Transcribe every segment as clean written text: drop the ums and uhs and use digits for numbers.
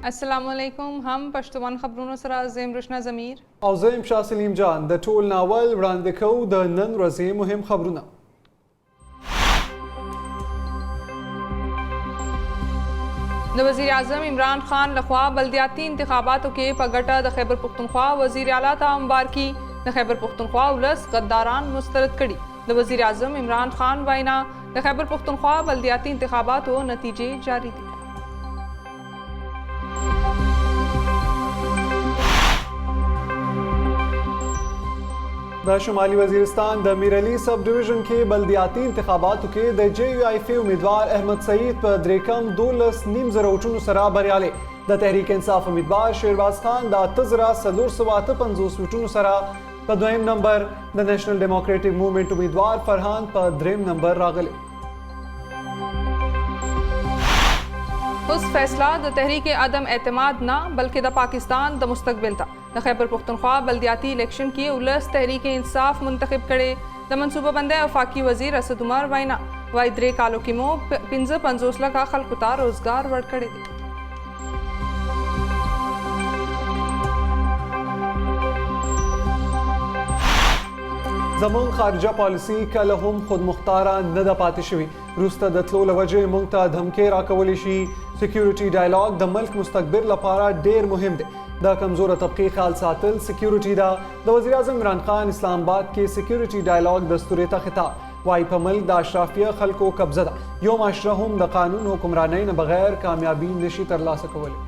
अस्सलामुअलैकुम। हम पश्तून खबरों सरा ज़ेम रुशना ज़मीर और ज़ेम शाह सलीम जान द टोल नावल वड़ान दिखो द नन रज़े मुहिम खबरों द वज़ीर आज़म इमरान खान लखवा बल्दियाती इंतखाबातों के पगटा द खैबर पुख्तनख्वा वज़ीर आला ता मुबारकी द खैबर पुख्तनख्वा उलस गद्दारान मुस्तरद कड़ी द वज़ीर आज़म इमरान खान वाइना द खैबर पुख्तनख्वा बल्दियाती इंतखाबातों नतीजे जारी दी। द शुमाली वजीरिस्तान द मीर अली सब डिवीजन के बल्दियाती इंतखाबात के द JUIF उम्मीदवार अहमद सईद पर द्रेकम 2.5 वोटों सरा बरियाले द तहरीक इंसाफ उम्मीदवार शेरबाज खान द तजरा 350 वोटों सरा पर दोम number the national democratic movement उम्मीदवार फरहान पर द्रेम नंबर रागले। उस फैसला द तहरीक अदम एतमाद ना बल्कि द पाकिस्तान द मुस्तकबिल था द खैबर पुख्तनख्वा बल्दियाती इलेक्शन की उलस तहरीक इंसाफ मुंतखब करे द मनसूबा बंदे वफाकी वजीर असद उमर वाइना वाइद्रे कालो किमो 55 का खलकुता रोजगार वर्ड करे दी। जमून खारजा पॉलिसी कल हम खुद मुख्तारा न द पातिशवी रुस्ता दतलो लवजे मुंगता धमके राकवलिशी सिक्योरिटी डायलॉग द मुल्क मुस्तकबिल लपारा डेर मुहिम दे द कमजोर तबके ख्याल सातिल सिक्योरिटी दा द वज़ीर आज़म इमरान खान इस्लामाबाद के सिक्योरिटी डायलॉग दस्तूरेता खिताब वाई पमल द अशराफिया खल को कब्जा दा योम अशरहुम द कानून हुक्मरानी न बगैर कामयाबी नशी तरला सकवले।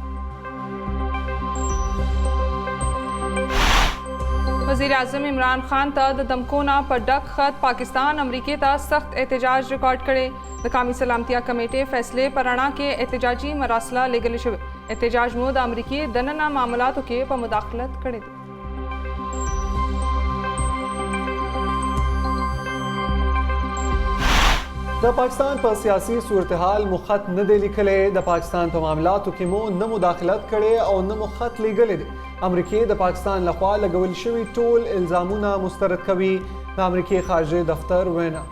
वज़ीर आज़म इमरान खान ता द दमकोना पर डक खत पाकिस्तान अमरीके ता सख्त एहतजाज रिकॉर्ड करे द कामी सलामतिया कमेटी फैसले पराना के एहतजाजी मरासला लेगल शुवे एहतजाज मोद अमरीकी दनना मामलातों के पर मुदाखलत करे दी। द पाकिस्तान पर सियासी सूरत हाल मुखत न दे लिखले द पाकिस्तान पर मामलात के मो न मुदाखलत करे और न मुखत लीगले दे अमरीकी द पाकिस्तान लखवा लगवल शवी टोल इल्जामुना मुस्तरद कवी द अमरीकी खारजे दफ्तर वेना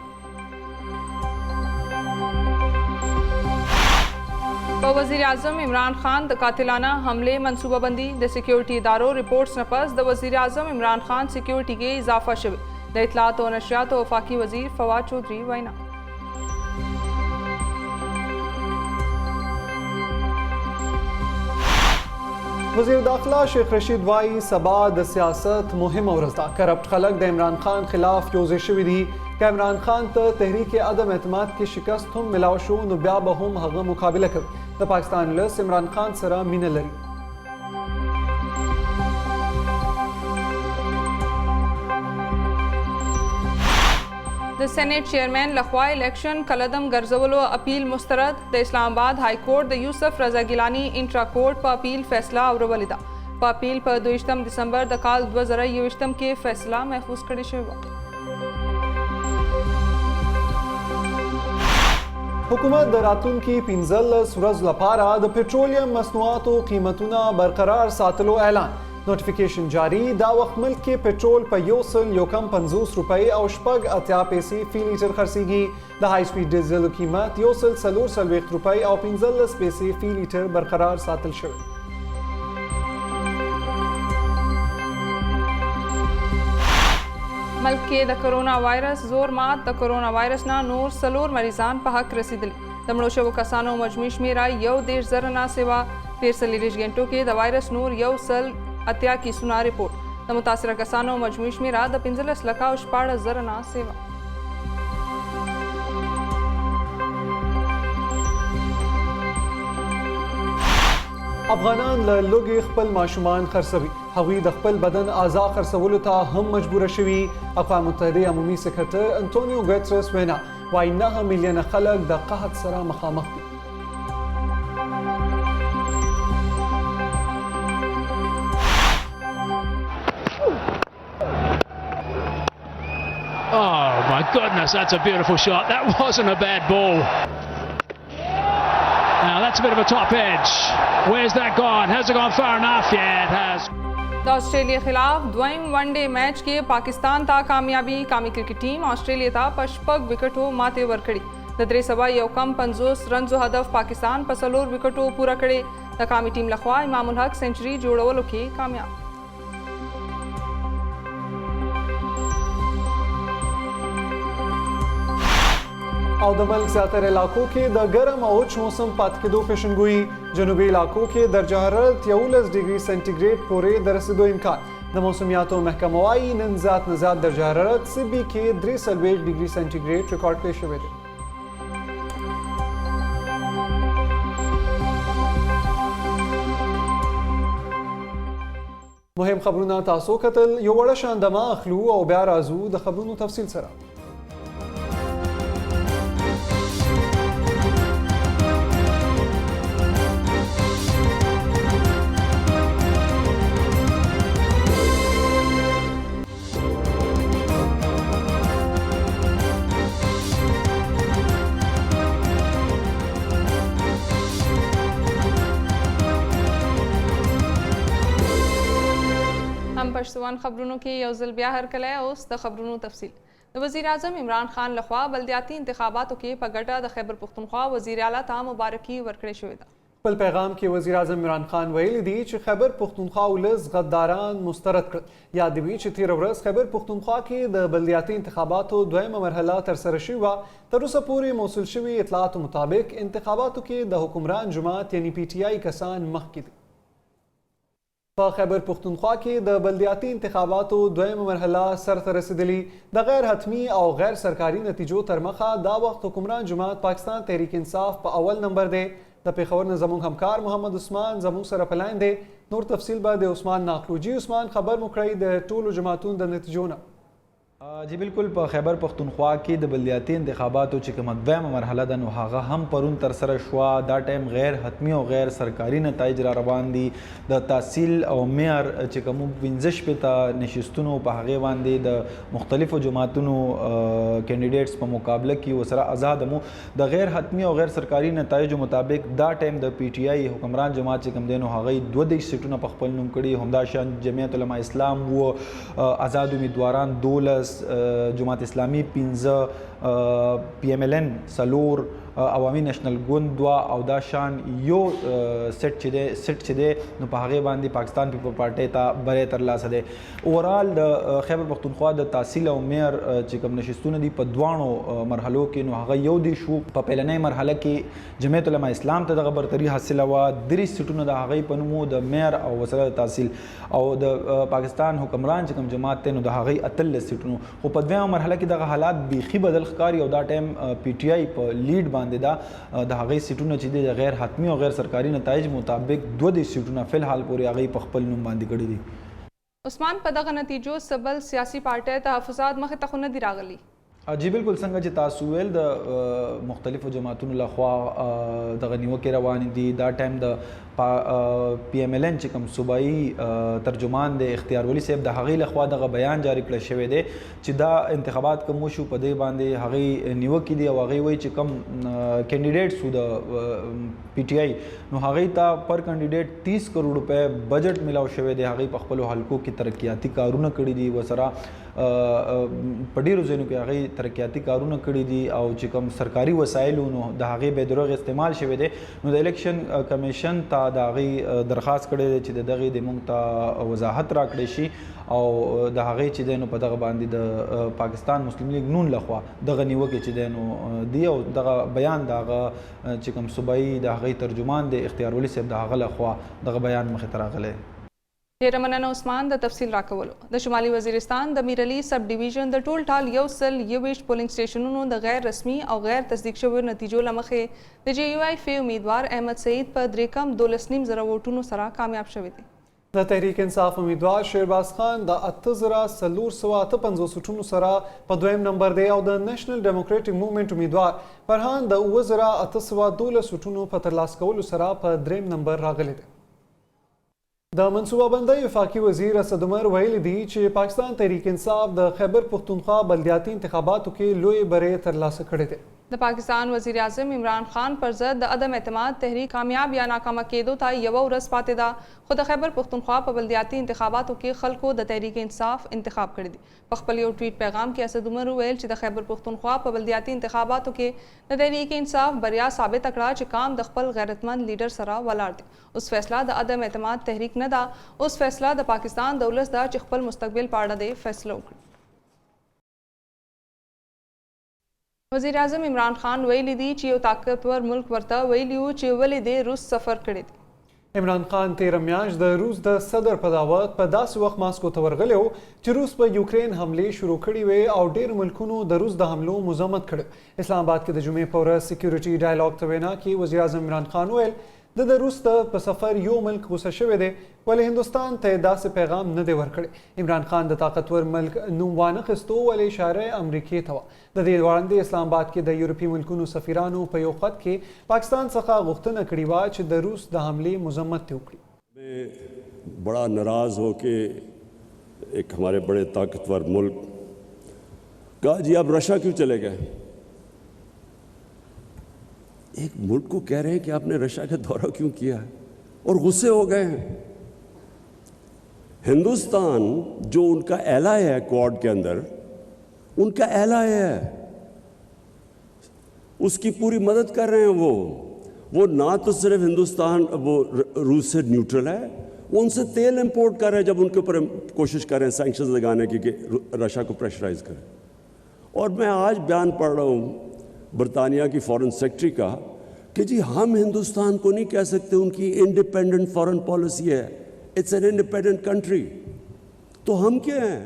वज़ीर आज़म इमरान खान द कातिलाना हमले मनसूबाबंदी द सिक्योरिटी इदारों रिपोर्ट्स नपस द वज़ीर आज़म इमरान खान सिक्योरिटी के इजाफा शवे द इतलात और नशियात और वफाकी वज़ीर फवाद चौधरी वाइना वज़ीर दाखिला शेख रशीद वाई सबा द सियासत मुहिम और करप्ट खलक द इमरान खान खिलाफ योजिश विधि का इमरान खान तहरीक अदम एतमाद की शिकस्त हम मिलावशो नुब्या बहुम हग मुकाबला कर द पाकिस्तान लस इमरान खान सरा मीन लरी। द सेनेट चेयरमैन लखवा इलेक्शन कलदम गर्जवलो अपील मुस्तरद द इस्लामाबाद हाई कोर्ट द यूसुफ रजा गिलानी इंट्रा कोर्ट पर अपील फैसला अवरवलिदा पर अपील पर 2 दिसंबर द काल 2021 के फैसला महफूज करे शुवा। हुकूमत द रातून की पिंजल सूरज लपारा द पेट्रोलियम मसनुआत कीमतुना बरकरार सातलो ऐलान नोटिफिकेशन जारी दा वक्त मुल्क के पेट्रोल पर योसल योकम 50 रुपये और शपग अत्या पैसे फी लीटर खर्चेगी द हाई स्पीड डीजल कीमत योसल सलूर सलवेख रुपये और 15 पैसे फी लीटर बरकरार सातल शवे। मुल्क के द कोरोना वायरस जोर मात द कोरोना वायरस ना नूर सलोर मरीजान पहक रसीदली दमड़ोशो कसानो मजमीश मेरा यव देश जरना सेवा 13 घंटों के द वायरस नूर यव सल अत्या की सुना रिपोर्ट द मुतासरा कसानो मजमूश में द 15 लखा उशपाड़ जरना सेवा। अफगानान लोग खपल माशुमान खरसवी हवी द खपल बदन आज़ा खरसवलु था हम मजबूर शवी अक़वाम मुत्तहिदा अमूमी सेक्रेटरी एंटोनियो गुतेरेस वेना वाई 9 मिलियन खलक द कहत सरा मखामख दी। Oh my goodness, that's a beautiful shot. That wasn't a bad ball. Now that's a bit of a top edge. Where's that gone? Has it gone far enough? Yeah, it has. د آسټرالیا خلاف دویم ون ډے میچ کې پاکستان ته کامیابی قومي کرکټ ټیم آسټرالیا ته په 6 وکټو ماتې ورکړې د 351 رنزو هدف پاکستان په 4 وکټو پوره کړې د قومي ټیم لخوا امام الحق سنچري جوړولو کې کامیاب او د ملک زیاتره علاقو کې د ګرم او وچ موسم پاتې کېدو پیشنګویي جنوبي علاقو کې درجه حرارت 11 ډیګري سنټیګریډ پورې د رسیدو امکان د موسمیاتو محکمه وايي نن زیات نه زیات درجه حرارت سبي کې 43 ډیګري سنټیګریډ ریکارډ کړی شوی دی مهم خبرونه تاسو کتل یو وړه شاندما اخلو او بیا راځو د خبرونو تفصیل سره پښتون خبرونو کې یو ځل بیا هرکلی اوس د خبرونو تفصیل د وزیر اعظم عمران خان لخوا بلدیاتي انتخاباتو کې په ګټه د خیبر پښتونخوا وزیر اعلی ته مبارکي ورکړې شوې ده خپل پیغام کې وزیر اعظم عمران خان ویلي دي چې خیبر پښتونخوا ولس غداران مسترد کړل یاد دی چې تیر ورځ خیبر پښتونخوا کې د بلدیاتي انتخاباتو دویمه مرحله ترسره شوې وه تر اوسه پورې موصول شوي اطلاعاتو مطابق انتخاباتو کې د حکمران جماعت یعنی پی ټی آی کسان مخکې دي په خیبر پښتونخوا کې د بلدیاتي انتخاباتو دویمه مرحله سرته رسیدلي د غیر حتمی او غیر سرکاري نتیجو تر مخه دا وخت حکمران جماعت پاکستان تحریک انصاف په اول نمبر دی د پیښور نه زموږ همکار محمد عثمان زموږ سره په لاین دی نور تفصیل به د عثمان ناخلو جی عثمان خبر مو کړی د ټولو جماعتونو د نتیجو نه جی بالکل په خیبر پښتونخوا کې د بلدیاتي انتخاباتو چې کومه دویمه مرحله ده نو هغه هم پرون ترسره شوه دا ټایم غیر حتمی او غیر سرکاري نتایج را روان دي د تحصیل او معیار چې کوم 15 شپېته نشستونو په هغې باندې د مختلفو جماعتونو کینډیډیټس په مقابله کې ورسره آزاد مو د غیر حتمی او غیر سرکاري نتایجو مطابق دا ټایم د پی ټی آی حکمران جماعت چې کوم دی نو هغوی 22 سیټونه په خپل نوم کړي همداشان جمعیت علما اسلام و آزاد امیدواران 12 جماعت اسلامی 15 پی ایم ایل ان 4 عوامي نېشنل ګوند 2 او دا شان یو سیټ چې دی نو په هغې باندې پاکستان پیپل پارټۍ ته بری ترلاسه دی اوورال د خیبر پښتونخوا د تحصیل او معیار چې کوم نشستونه دي په دواړو مرحلو کې نو هغه یو دی شو په پیلنۍ مرحله کې جمعیت علما اسلام ته دغه برتري حاصله وه 3 سیټونه د هغې په نوم د معیار او وسره د تحصیل او د پاکستان حکمران چې کوم جماعت دی نو د هغې 18 سیټونو خو په دویمه مرحله کې دغه حالات بیخي بدل ښکاري او دا ټایم پی ټی آی په لیډ باندې دا د هغې سیټونه چې دي د غیر حتمی او غیر سرکاري نتایج مطابق 22 سیټونه فی الحال پورې هغې په خپل نوم باندې کړي دي عثمان په دغه نتیجو سبل سیاسي پارټۍ تحفظات مخې ته خو نه دي راغلي جی بالکل څنګه چې تاسو ویل د مختلفو جماعتونو لخوا دغه نیوکې روانې دي دا ټایم د پی ایم ایل ان چې کوم صوبایي ترجمان دی اختیار ولی صاحب د هغې لخوا دغه بیان جاری کړی شوی دی چې دا انتخابات کوم وشو په دې باندې هغې نیوکې دي او هغې وایي چې کوم کینډیډیټس وو د پی ټی آی نو هغې ته پر کینډیډیټ 30 کروڑ روپۍ بجټ ملاو شوی دی هغې په خپلو حلقو کې ترقیاتي کارونه کړي دي ورسره په ډېرو ځایونو کې هغې ترقیاتي کارونه کړي دي او چې کوم سرکاري وسایلو نو د هغې بې دروغ استعمال شوی دی نو د الیکشن کمیشن ته د هغې درخواست کړی دی چې د دغې د موږ ته وضاحت راکړی شي او د هغې چې دی نو په دغه باندې د پاکستان مسلم لیگ نون لخوا دغه نیوکې چې دی نو دی او دغه بیان د هغه چې کوم صوبایي د هغې ترجمان دی اختیار ولی صاحب د هغه لخوا دغه بیان مخې ته راغلی ډیره مننه عثمان د تفصیل راکولو د شمالي وزیرستان د میرعلي سب ډیویژن د ټول ټال 121 پولینګ سټیشنونو د غیر رسمي او غیر تصدیق شویو نتیجو له مخې د جی یو آی فی امیدوار احمد سعید په 3.12 ووټونو سره کامیاب شوی دی د تحریک انصاف امیدوار شیرباز خان د 8458 سوټونو سره په دویم نمبر دی او د نېشنل ډیموکراټک موومېنټ امیدوار فرهان د 9812 سوټونو په ترلاسه کولو سره په دریم نمبر راغلی دی د منصوبه بندۍ وفاقي وزیر اسد عمر ویلي دي چې پاکستان تحریک انصاف د خیبر پښتونخوا بلدیاتي انتخاباتو کې لوی بری ترلاسه کړی دی د पाकिस्तान वज़ीर आज़म इमरान खान पर ज़द द अदम एतमाद तहरीक कामयाब या नाकामा केदो था यव रस पाते दा खुद खैबर पुख्तनख्वा पर बल्दियाती इंतखाबातों के खल को द तहरीक इंसाफ इंतखाब कर दी पखपल यो ट्वीट पैगाम के असद उमर वेल द खैबर पुख्तनख्वा पर बल्दियाती इंतखाबातों के द तहरीक इंसाफ बरिया साबित अकड़ा च काम दखपल गैरतमंद लीडर सरा वलार दे उस फैसला द अदम एतमाद तहरीक न दा उस फैसला द पाकिस्तान दौलस दा चिखपल मुस्तकबिल पाड़ा दे फैसला उकड़ी वज़ीर आज़म इमरान खान वैली दी चियो ताकतवर मुल्क वरता वैलियो चियो वले दे रूस सफ़र करे दी इमरान खान 13 म्याश द रूस द सदर पदावत पर दास वक्त मास्को तवरगले हो च रूस पर यूक्रेन हमले शुरू खड़ी वे और डेर मुल्कों द रूस द हमलों मुजम्मत खड़े इस्लामाबाद के द जुमे पर सिक्योरिटी डायलॉग तवेना की वज़ीर आज़म इमरान खान वेल द रूस द सफ़र यो मुल्क गुस्सा शवे दे वाले हिंदुस्तान तयदा से पैगाम न दे वरकड़े इमरान खान द ताकतवर मुल्क नुवान खिस्तो वाले इशारे अमरीकी थवा द दे वारंदे इस्लामाबाद के द यूरोपीय मुल्कों सफीरानों पयो खत के पाकिस्तान सखा गुख्तन कड़ीवा च द रूस द हमले मुजम्मत ते उकड़ी मैं बड़ा नाराज़ हो के एक हमारे बड़े ताकतवर मुल्क कहा जी आप रशिया क्यों चले गए। एक मुल्क को कह रहे हैं कि आपने रशिया का दौरा क्यों किया है और गुस्से हो गए हैं। हिंदुस्तान जो उनका एलाय है क्वाड के अंदर उनका एलाय है उसकी पूरी मदद कर रहे हैं वो ना तो सिर्फ हिंदुस्तान वो रूस से न्यूट्रल है वो उनसे तेल इंपोर्ट कर रहे हैं जब उनके ऊपर कोशिश कर रहे हैं सैंक्शंस लगाने की कि रशिया को प्रेशराइज करें। और मैं आज बयान पढ़ रहा हूँ बरतानिया की फॉरेन सेक्रेटरी का कि जी हम हिंदुस्तान को नहीं कह सकते उनकी इंडिपेंडेंट फॉरेन पॉलिसी है इट्स एन इंडिपेंडेंट कंट्री तो हम क्या हैं।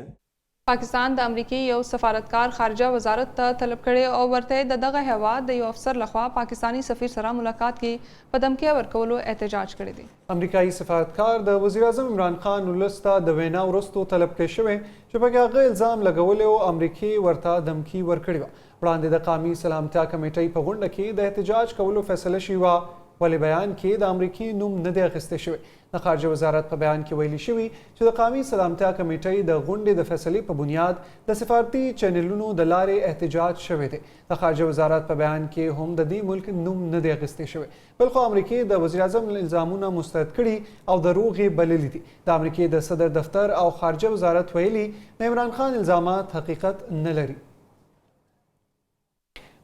पाकिस्तान द अमरीकी यो सफारतकार खारजा वजारत ता तलब करे और वर्ते दगा हवा द यो अफसर लखवा पाकिस्तानी सफीर सरा मुलाकात की पदमकिया वरकवलो एहतजाज करे दी अमरीकाई सफारतकार द वज़ीर आज़म इमरान खान उलस्ता द वेना उरस्तो तलब के शवे चुपके आगे इल्ज़ाम लगवले अमरीकी वरता धमकी वरकड़ीवा वड़ांदे द कामी सलामतिया कमेटी पगुंड के द एहतजाज कवलो फैसला शिवा वाले बयान के द अमरीकी नुम नदे अगस्ते शवे द खारजा वजारत पर बयान की वैली शिवी जो द कामी सलामतिया कमेटी द गुंडे द फैसले पर बुनियाद द सिफारती चैनलों द लारे एहतजाज शवे थे द खारजा वजारत पर बयान के हम द दी मुल्क नुम नदे अगस्ते शवे बल्कि अमरीकी द वज़ीर आज़म इल्ज़ामुना मुस्तरद कड़ी और दरोगे बलेली थी द अमरीकी द सदर दफ्तर और खारजा वजारत वैली न इमरान खान इल्ज़ामात हकीकत न लरी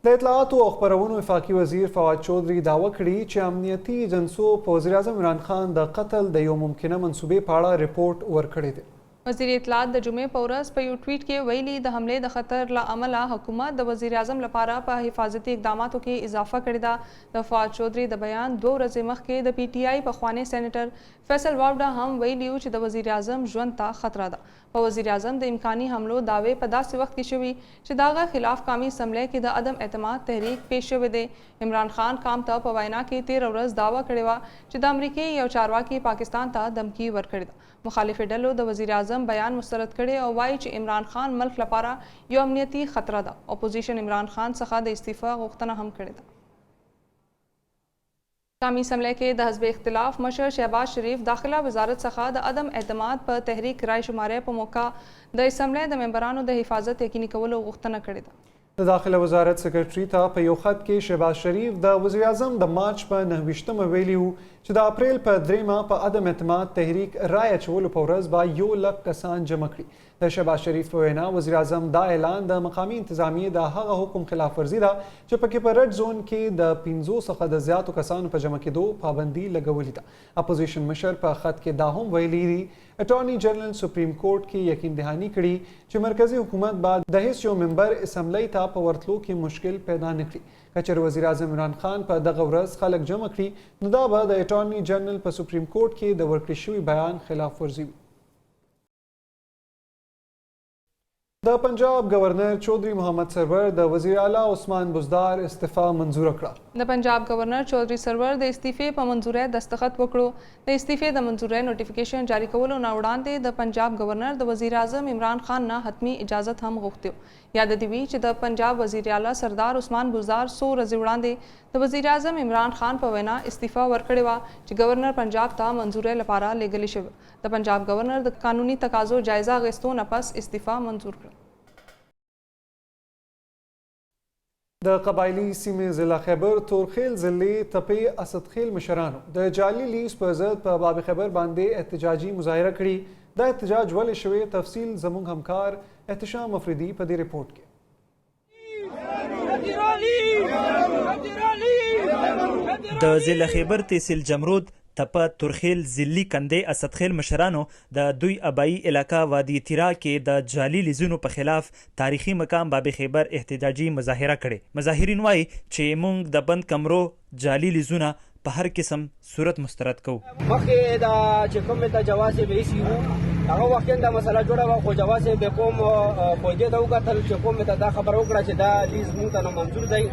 द इतलात व अखबारों वफाकी वज़ीर फवाद चौधरी दावा कड़ी च अमनियती एजेंसों पर वज़ीर आज़म इमरान खान द कत्ल द यो मुमकिन मनसूबे पाड़ा रिपोर्ट वरखड़े थे वज़ीर इतलात द जुमे पौरस पर यू ट्वीट के वैली द हमले द खतर ला अमला हुकूमत द वज़ीर आज़म लपारा पर हिफाजती इकदामातों के इजाफा करदा द फवाद चौधरी द बयान 2 रज़े मख के द PTI पखवाने सैनेटर फैसल वावडा हम वैली च द वज़ीर आज़म जुनता खतरा दा व वज़ीर आज़म द इम्कानी हमलों दावे पदा से वक्त की शवी चिदागा खिलाफ कामी समले के द अदम एतमाद तहरीक पेश शवे दे इमरान खान काम ता पवायना के 13 रज़ दावा करेवा चिदा अमरीकी या चारवा की पाकिस्तान ता धमकी वर करदा मुखालिफ डलो द वज़ीर आज़म बयान मुस्तरद करे और वाई च इमरान खान मुल्क लपारा यो अमनियती खतरा दा अपोजिशन इमरान खान सखा द इस्तीफ़ा गुख्तना हम करे दा कामी समले के द हज़्ब इख्तिलाफ मशर शहबाज शरीफ दाखिला वजारत सखा द अदम एतमाद पर तहरीक राय शुमारे पर मौका द इसम्बले द मेंबरानों द हिफाजत यकीनी कवलो गुख्तना करे दा दाखिला वजारत सेक्रेटरी था पयोखत के शहबाज शरीफ द वज़ीर आज़म द मार्च पर 9 वेली च द अप्रैल पर द्रेमा पर अदम एतमाद तहरीक राय चवल पौरस बा यो लक कसान जमा करी द शहबाज शरीफ वेना वज़ीर आज़म दा ऐलान द मकामी इंतजामिया द हगा हुक्म खिलाफ वर्जी दा जो पके पर रेड जोन के द 500 सखा द ज़्यादा कसान पर जमा के दो पाबंदी लगवली था अपोजिशन मशर पर खत के दाहम valley attorney general supreme court की यकीन दहानी कड़ी जो मरकजी हुकूमत बाद दहिस जो मेंबर इसम्बली था पवरतलो की मुश्किल पैदा निकली कचर वज़ीर आज़म इमरान खान पर दगवरस खलक जमा करी नुदाबा द अटॉर्नी जनरल पर सुप्रीम कोर्ट के द वर्कशुई बयान खिलाफ वर्जी द पंजाब गवर्नर चौधरी मोहम्मद सरवर द वज़ीर आला उस्मान बुज़दार इस्तीफ़ा मंजूर अकड़ा द पंजाब गवर्नर चौधरी सरवर द इस्तीफ़े पर मंजूर दस्तखत वकड़ो द इस्तीफ़े द मंजूर नोटिफिकेशन जारी कवलो ना उड़ान दे द पंजाब गवर्नर द वज़ीर आज़म इमरान खान ना हतमी इजाज़त हम गुख्त्यो याद दिवी च द पंजाब वज़ीर आला सरदार उस्मान बुज़दार 100 रज़े उड़ान दे द वज़ीर आज़म इमरान खान पवेना इस्तीफ़ा वरकड़ेवा च गवर्नर पंजाब ता मंजूर लपारा लेगली शिव द पंजाब गवर्नर द कानूनी तकाज़ो जायज़ा गेस्तों नपस इस्तीफ़ा मंजूर कर د قبایلی سیمې ضلع خیبر تورخیل ضلع تپې اسدخیل مشرانو د جعلي لیز په ضد په باب خیبر باندې احتجاجي مظاهره کړې. دا احتجاج ولې شوی تفصیل زموږ همکار احتشام افریدي په دې رپورټ کې. د ضلع خیبر تحصیل جمرود تپه تورخیل ضلعي کندې اسدخیل مشرانو د دوی ابایي علاقه وادي تیرا کې د جعلي لیزونو په خلاف تاریخي مقام باب خیبر احتجاجي مظاهره کړې. مظاهرین وایي چې موږ د بند کمرو جعلي لیزونه په هر قسم صورت مسترد کوو. مخکې دا چې کوم ته جواز به شي هغه وخت دا مسله جوړه و خو جواز به کوم پوجي دا وکړل چې کوم ته دا خبر وکړه چې دا لیز مونږ ته منظور دی.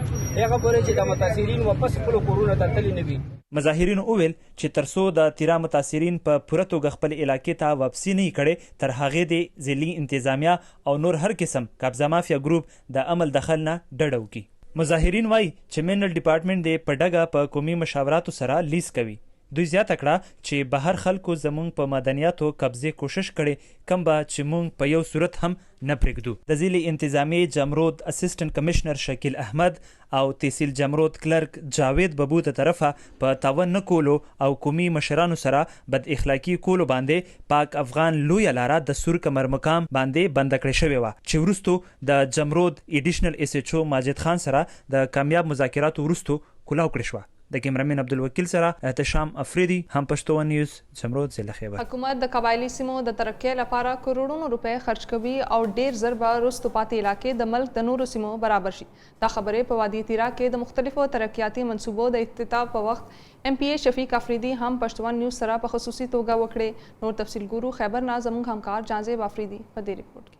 هغه پورې چې د متاثرین واپس خپل کورونه ته تللی نه وي. مظاهرین وویل چې ترڅو د تیرا متاثرین په پوره توګه خپل علاقې ته واپسی نه کړي تر هغې د ضلعي انتظامیه او نور هر قسم قبضه مافیا ګروپ د عمل دخل نه ډډه وکړي. مظاهرین وایي چې منرل ډپارټمنټ د په ډګه په قومي مشاوراتو سره لیز کوي. دوی زیاته کړه چې بهر خلکو زموږ په مدنیاتو قبضې کوشش کړي کوم به چې موږ په یو صورت هم نه پرېږدو. د ضلع انتظامیې جمرود اسسټنټ کمشنر شکیل احمد او تحصیل جمرود کلرک جاوید ببو ته طرفه په تاون نه کولو او قومي مشرانو سره بد اخلاقي کولو باندې پاک افغان لویه لاره د سور کمر مقام باندې بند کړې شوې وه چې وروستو د جمرود ایډیشنل ایس ایچ او ماجد خان سره د کامیاب مذاکراتو وروستو کلاو کړې شوه. د کیمرامین عبدالوکیل سره احتشام افریدي هم پښتو نیوز جمرود ضلع خیبر. حکومت د قبایلی سیمو د ترقۍ لپاره کروڑونو روپۍ خرچ کوي او ډیر زر به وروسته پاتې علاقې د ملک د نورو سیمو برابر شي. دا خبرې په وادي تیرا کې د مختلفو ترقیاتي منصوبو د افتتاح په وخت MPA شفیق افریدي هم پښتو نیوز سره په خصوصي توګه وکړې. نور تفصیل ګورو خیبر نه زموږ همکار جانزیب افریدي په دې رپورټ کې.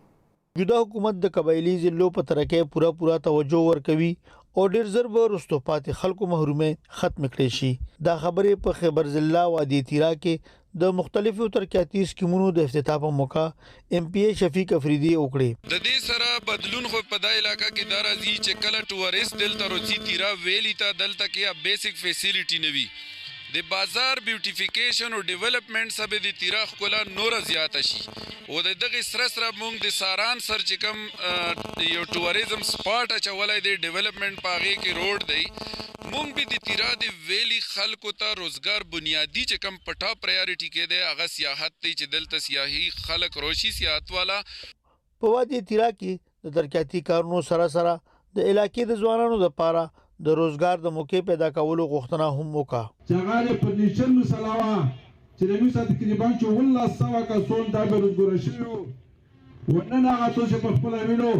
موجوده حکومت د قبایلی ضلعو په ترقۍ پوره توجه ورکوي او ډیر زر به وروسته پاتې خلکو محرومۍ ختم کړي شي. دا خبرې په خیبر ضلع وادي تیرا کې د مختلفو ترقیاتي سکیمونو د افتتاح په موقع MPA شفیق افریدي وکړي. د دې سره بدلون خو په دای علاقہ کې دا راځي چې کله ټوریست دلته راځي تیرا ویلی ته دلته کې بیسیک فیسیلیټي نه وي. د بازار بیوټیفیکیشن او ډیولپمنٹ سبه د تیرا خپل نور زیات شي او د دغه سره مونږ د ساران سر چې کوم یو ټوریزم سپاټ اچولای دی ډیولپمنٹ پاغه کې روډ دی مونږ به د تیرا د ویلی خلکو ته روزګار بنیادی چې کوم پټا پرایورټی کې دی هغه سیاحت ته چې دلته سیاحي خلک روشي سیاحت والا په وادي تیرا کې د ترقیاتي کارونو سره د علاقې د ځوانانو لپاره د روزګار د موقع پیدا کولو غوښتنه هم وکړه. چغاله پرنیشن مسلاوه چې د میسا تقریبا 1400 کسان دا به روزګار شي ونن هغه څه په خپل وینو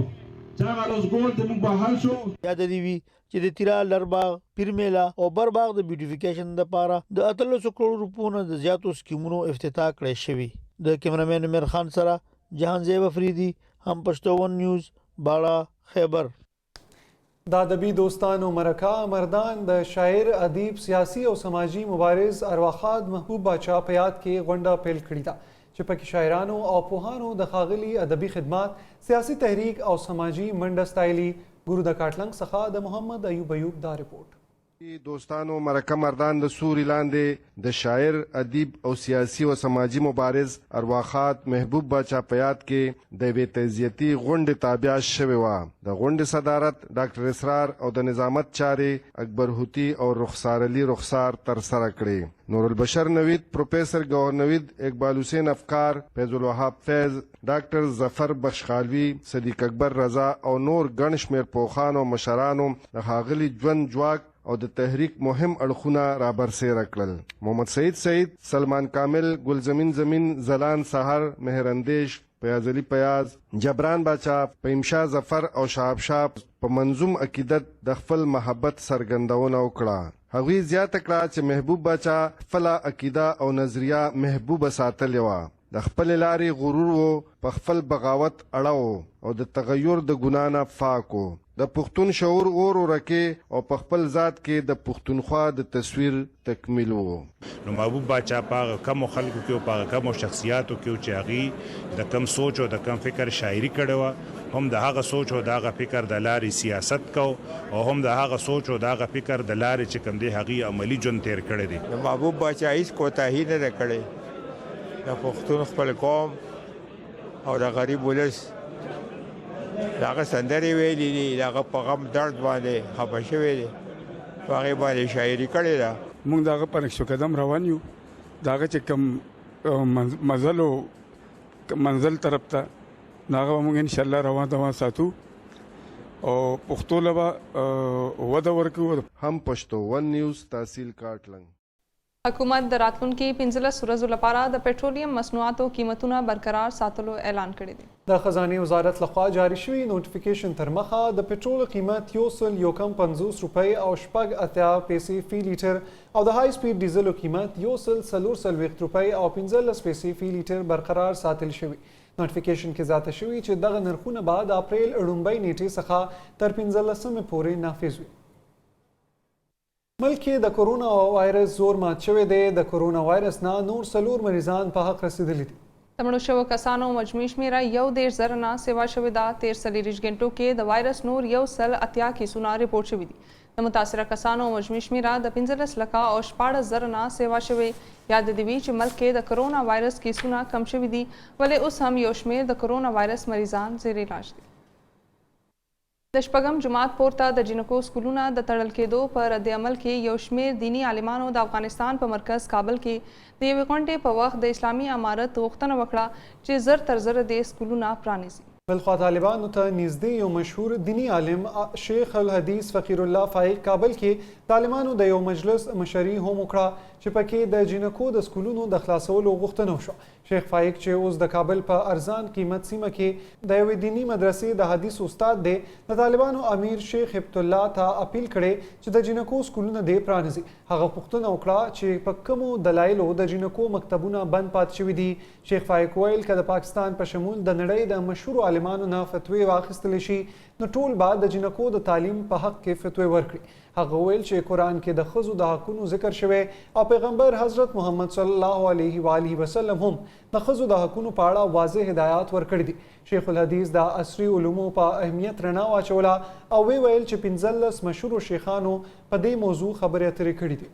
چې هغه روزګار د موږ بهر شو. یاد دی وی چې د تیرا لرباغ پیرمیلا او برباغ د بیوټیفیکیشن لپاره د 300 کروڑ روپیو نه زیاتو سکیمونو افتتاح کړی شوی. د کیمرامین عمر خان سره جهانزیب افریدي هم پښتو نیوز باړه خیبر. د ادبي دوستانو مرکه مردان د شاعر ادیب سیاسي او سماجي مبارز ارواخاد محبوب باچا په یاد کې غونډه پیل کړې ده چې پکې شاعرانو او پوهانو د ښاغلي ادبي خدمات سیاسي تحریک او سماجي منډه ستایلي. ګورو د کاټلنګ څخه د محمد ایوب دا رپورټ. دوستانو مرکه مردان د سوري لاندې د شاعر ادیب او سیاسي او سماجي مبارز ارواخات محبوب باچا په یاد کې د یوې تعزیتي غونډې تابع شوې وه. د غونډې صدارت ډاکټر اسرار او د نظامت چارې اکبر هوتی او رخسار علي رخسار ترسره کړې. نور البشر نوید، پروفیسر گوهر نوید، اقبال حسین افکار، فیض الوهاب فیض، ډاکټر ظفر بخشخالوي، صدیق اکبر رضا او نور ګڼ شمېر پوخانو مشرانو د ښاغلي ژوند جواک او د تحریک مهم اړخونه رابرسېره کړل. محمد سعید، سلمان کامل، ګلزمین زمین، زلان سحر، مهرندیش، پیاز علي پیاز، جبران باچا، پیمشا ظفر او شهاب شاه په منظوم عقیدت د خپل محبت څرګندونه وکړه. هغوی زیاته کړه چې محبوب باچا خپله عقیده او نظریه محبوبه ساتلې وه. د خپل لارې غرور و، په خپل بغاوت اړه او د تغیر د ګناه نه پاک و. د پښتون شعور اور ورکې او په خپل ذات کې د پښتونخوا د تصویر تکمیل و. نو محبوب باچا په کمو خلکو کې او په کمو شخصیاتو کې چې هغې د کم سوچ او د کم فکر شاعري کړې وه، هم د هغه سوچ او د هغه فکر د لارې سیاست کو او هم د هغه سوچ او د هغه فکر د لارې چې کوم دی هغې عملي ژوند تیر کړی دی. د محبوب باچا هیڅ کوتاهي نه ده کړې. د پښتون خپل قوم او د غریب ولس دغه سندرې ویلي دي، دغه په غم درد باندې خفه شوی دی، په هغې باندې شاعري کړې ده. موږ دغه په نقش قدم روان یو، دغه چې کوم مزل او منزل طرف ته هغه موږ انشاءالله روان ساتو او پښتو لبا وده ورکو. هم پښتو ون نیوز تحصیل کاټلنګ. حکومت د راتلونکي 15 ورځو لپاره د پېټرولیم مصنوعاتو قیمتونه برقرار ساتلو اعلان کړی دی. د خزانه وزارت لخوا جاری شوی نوټیفیکیشن تر مخه د پېټرول قیمت 150 روپۍ او 80 پیسې فی لیټر او د های سپید ډیزلو قیمت 140 روپۍ او 15 پیسې فی لیټر برقرار ساتل شوی. نوټیفیکیشن کې ذاته شوی چې دغه نرخونه به د اپریل لومړۍ نیټې څخه تر 15 پورې نافذ وي. ملک کې د کرونا وایرس زور مات شوی دی. د کرونا وایرس نه نور 4 مریضان په حق رسیدلی دي. د مړو شوو کسانو مجموعي شمیره 1.10 نه سیوا شوې ده. 43 غنټو کې د وایرس نور 180 کیسونه ریپورټ شوي دي. د متاثره کسانو مجموعي شمیره د 15 لکه او 14,000 نه سیوا شوې. یاد دی چې ملک کې د کرونا وایرس کیسونه کم شوي دي، ولې اوس هم یو شمیر د کرونا وایرس مریضان زیر علاج دي. د شپږم جماعت پورته د جنکو سکولونه د تړل کېدو په رد عمل کې یو شمیر دینی عالمانو د افغانستان په مرکز کابل کې د یوې غونډې په وخت د اسلامي امارت غوښتنه وکړه چې زر تر زره د سکولونه پرانیزي. بلخوا طالبانو ته نږدې یو مشهور دینی عالم شیخ الحدیث فقیر الله فایق کابل کې طالبانو د یو مجلس مشري هم وکړه چې پکې د جنکو د سکولونو د خلاصولو غوښتنه وشوه. شیخ فایق چې اوس د کابل په ارزان قیمت سیمه کې د یوې دینی مدرسې د حدیث استاد دی، د طالبانو امیر شیخ هبت الله ته اپیل کړی چې د جنکو سکولونه دې پرانیزي. هغه پوښتنه وکړه چې په کومو دلایلو د جنکو مکتبونه بند پاتې شوي دي. شیخ فایق ویل که د پاکستان په شمول د نړۍ د مشهورو عالمانو نه فتوی واخیستلی شي نو ټول به د جنکو د تعلیم په حق کې فتوی ورکړي. هغه ویل چې قرآن کې د ښځو د حقونو ذکر شوی او پیغمبر حضرت محمد صلی الله علیه و آله وسلم هم د ښځو د حقونو په اړه واضح هدایات ورکړي دي. شیخ الحدیث د عصري علومو په اهمیت رڼا واچوله او ویل چې 15 مشهورو شیخانو په دې موضوع خبرې اترې کړي دي.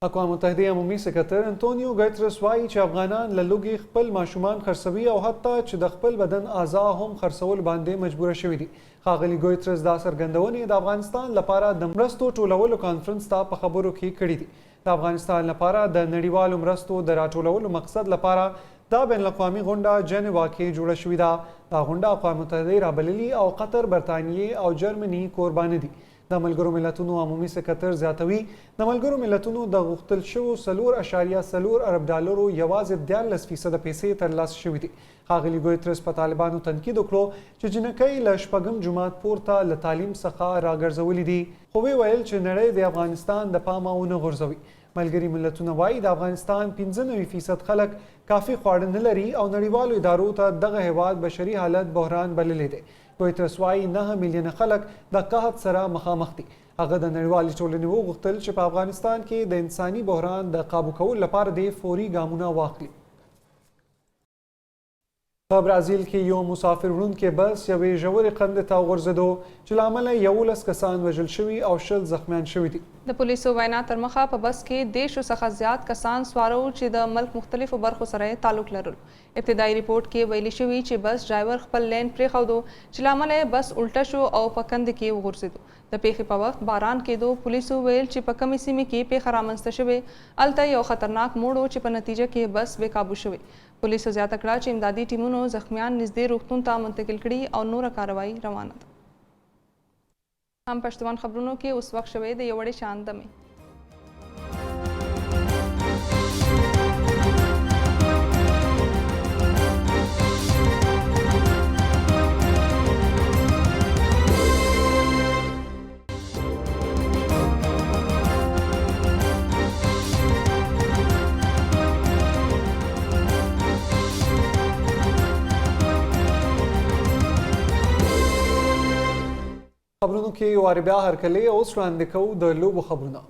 اقوام متحده عمومي سکرتر انټونیو ګوترس وایي چې افغانان له لوږې خپل ماشومان خرڅوي او حتی چې د خپل بدن اعضا هم خرڅول باندې مجبوره شوي دي. ښاغلي ګوترس دا څرګندونې د افغانستان لپاره د مرستو ټولولو کانفرنس ته په خبرو کې کړي دي. د افغانستان لپاره د نړیوالو مرستو د راټولولو مقصد لپاره دا بین الاقوامي غونډه جنیوا کې جوړه شوې ده. دا غونډه اقوام متحده رابللي او قطر، برطانیې او جرمني قرباني دي. د ملګرو ملتونو عمومي سکرتر زیاتوي د ملګرو ملتونو د غوښتل شوو 4.4 ارب ډالرو یوازې 14% پیسې ترلاسه شوي دي. ښاغلي ګوترس په طالبانو تنقید وکړو چې جنکۍ له شپږم جماعت پورته له تعلیم څخه راګرځولي دي، خو ویل چې نړۍ د افغانستان د پامه ونه غورځوي. ملګري ملتونه وایي د افغانستان 95% خلک کافي خواړه نه لري او نړیوالو ادارو ته دغه هیواد بشري حالت بحران بللی دی. ګوترس وایي 9 میلیونه خلک د قحط سره مخامخ دي. هغه د نړیوالې ټولنې وغوښتل چې په افغانستان کې د انساني بحران د قابو کولو لپاره د فوري ګامونه واخلي. په برازیل کې یو مسافر وړونکی بس یوې ژورې قندې ته وغورځېدو چې له امله 11 کسان وژل شوي او 20 زخمیان شوي دي. د پولیسو وینا تر مخه په بس کې 10 څخه زیات کسان سواره وو چې د ملک مختلفو برخو سره تعلق لرل. ابتدایي ریپورت کې ویلي شوي چې بس ډرایور خپل لین پرېښودو چې له امله بس الټه شو او په کند کې وغورځېدو. د پیښې په وخت باران کېدو. پولیسو ویل چې په کمې سیمې کې پیښه رامنځته شوې. هلته یو خطرناک موړ و چې په نتیجه کې بس بې قابو شوې. پولیسو زیاته کړه چې امدادي ټیمونو زخمیان نږدې روغتون ته منتقل کړي او نوره کاروایی روانه ده. هم پښتون خبرونو کې اوس وخت شوی د یو وړې شان دمې. خبرونو کې یو وار بیا هرکلی اوس وړاندې کوو د لوبو خبرونه.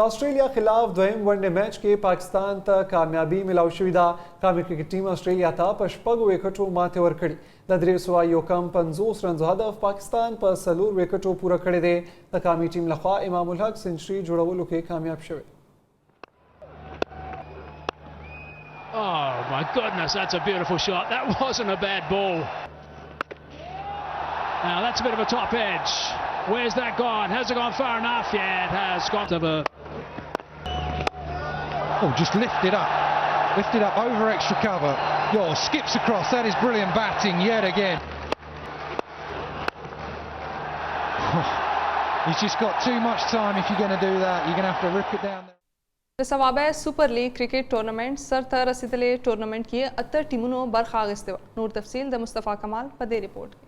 د استرالیا خلاف دویم ونډې میچ کې پاکستان ته کامیابي ملاو شوې ده. قومي کرکټ ټیم استرالیا ته په 6 وکټو ماتې ورکړې. د 351 رنزو هدف پاکستان په 4 وکټو پوره کړی دی. د قومي ټیم لخوا امام الحق سنچري جوړولو کې کامیاب شوی. Oh my goodness, that's a beautiful shot. That wasn't a bad ball. Now that's a bit of a top edge. Where's that gone? Has it gone far enough? Yeah, it has. Got to the... Oh, just lifted up over extra cover. Yo, skips across. That is brilliant batting yet again. He's just got too much time. If you're going to do that, you're going to have to rip it down there. د سوابه سپر لیگ کرکټ ټورنمنټ سر ته رسیدلې ټورنمنټ کې 8 ټیمونو برخه اخیستې وه. نور تفصیل د مصطفی کمال په دې رپورټ کې.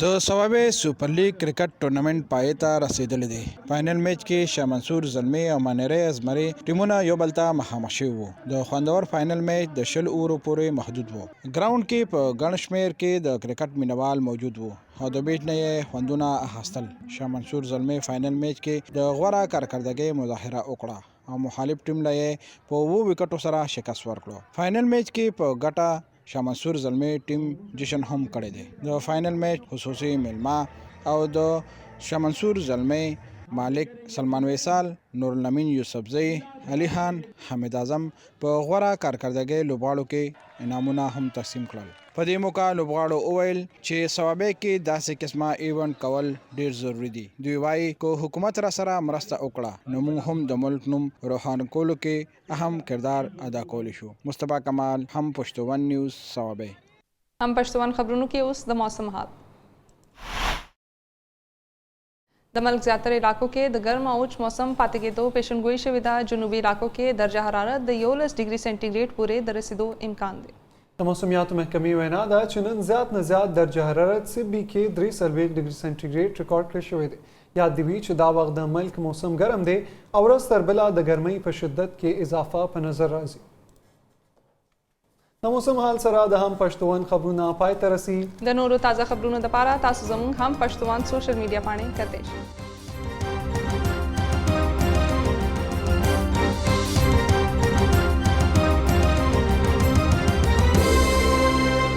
د سوابه سپر لیگ کرکټ ټورنمنټ پای ته رسیدلی دی. فائنل میچ کې شاه منصور زلمی او مانیری ازمري ټیمونه یو بل ته مخامخ شوي وو. د خوندور فائنل میچ د 20 اورو پورې محدود وو. ګراوند کې په ګڼ شمېر کې د کرکټ مینوال موجود وو او د بیچ نه یې خوندونه اخیستل. شاه منصور زلمی فائنل میچ کې د غوره کارکردګۍ مظاهره وکړه او مخالف ټیم له یې په 2 وکټو سره شکست ورکړو. فائنل میچ کې په ګټه شاه منصور زلمی ټیم جشن هم کړی دی. د فائنل میچ خصوصي میلمه او د شاه منصور زلمی مالک سلمان ویسال، نور الامین یوسفزئی، علي خان، حمید اعظم په غوره کارکردګۍ لوبغاړو کې انعامونه هم تقسیم کړل. په دې موقع لوبغاړو وویل چې سوابه کې داسې قسمه ایونټ کول ډیر ضروری دي. دوی وایي که حکومت را سره مرسته وکړه نو موږ هم د ملک نوم روښانه کولو کې اهم کردار ادا کولی شو. مصطفی کمال، هم پښتو ون نیوز، سوابه. هم پښتو ون خبرونو کې اوس د موسم حال. د ملک زیاتره علاقو کې د ګرم او وچ موسم پاتې کېدو پیشنګویي شوې ده. جنوبي علاقو کې درجه حرارت د 11 ډیګري سینټیګریډ پورې د رسیدو امکان دی. د موسمیاتو محکمې وینا ده چې نن زیات نه زیات درجه حرارت سیبی کې 43 ډیګري سینټیګریډ ریکارډ کړی شوی دی. یاد دی وي چې دا وخت د ملک موسم ګرم دی او ورځ تر بله د ګرمۍ په شدت کې اضافه په نظر راځي. د موسم حال سره د هم پښتو ون خبرونه پای ته رسي. د نورو تازه خبرونو لپاره تاسو زموږ هم پښتو ون سوشل میډیا باندې کتلی شئ.